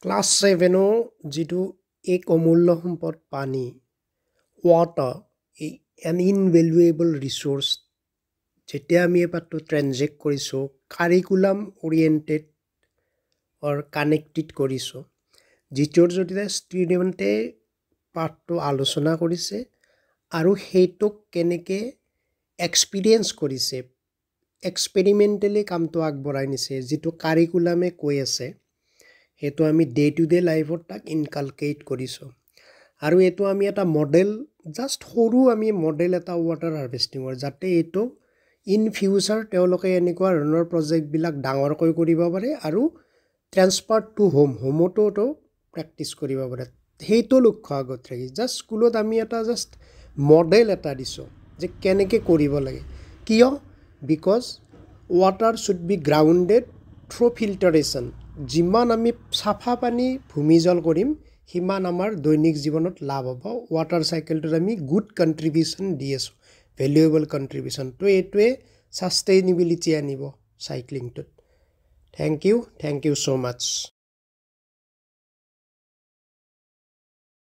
class 7 যিটো এক অমূল্য সম্পদ পানী water an invaluable resource যেতিয়া আমি এই পাঠটো ট্ৰেনজেক্ট কৰিছোঁ কাৰিকুলাম ওৰিয়েণ্টেড অৰ কানেক্টেড কৰিছোঁ যিটোৰ জৰিয়তে ষ্টুডেণ্টে পাঠটো আলোচনা কৰিছে আৰু সেইটোক কেনেকৈ এক্সপিৰিয়েঞ্চ কৰিছে এক্সপেৰিমেণ্টেলি কামটো আগবঢ়াই নিছে যিটো কাৰিকুলামে কৈ আছে সেইটো আমি ডে টু ডে লাইফত তাক ইনকালকেট কৰিছোঁ আৰু এইটো আমি এটা মডেল জাষ্ট সৰু আমি মডেল এটা ৱাটাৰ হাৰ্ভেষ্টিঙৰ যাতে এইটো ইন ফিউচাৰ তেওঁলোকে এনেকুৱা ধৰণৰ প্ৰজেক্টবিলাক ডাঙৰকৈ কৰিব পাৰে আৰু ট্ৰেন্সফাৰ টু হোমতো প্ৰেক্টিছ কৰিব পাৰে সেইটো লক্ষ্য আগত ৰাখি জাষ্ট স্কুলত আমি এটা জাষ্ট মডেল এটা দিছোঁ যে কেনেকৈ কৰিব লাগে কিয় because water should be grounded through filtration যিমান আমি চাফা পানী ভূমিজল কৰিম সিমান আমাৰ দৈনিক জীৱনত লাভ হ'ব ৱাটাৰ চাইকেলটোত আমি গুড কণ্ট্ৰিবিউশ্যন দি আছোঁ ভেলুৱেবল কণ্ট্ৰিবিউশ্যন তো এইটোৱে ছাষ্টেইনেবিলিটি আনিব চাইক্লিংটোত থেংক ইউ ছ' মাছ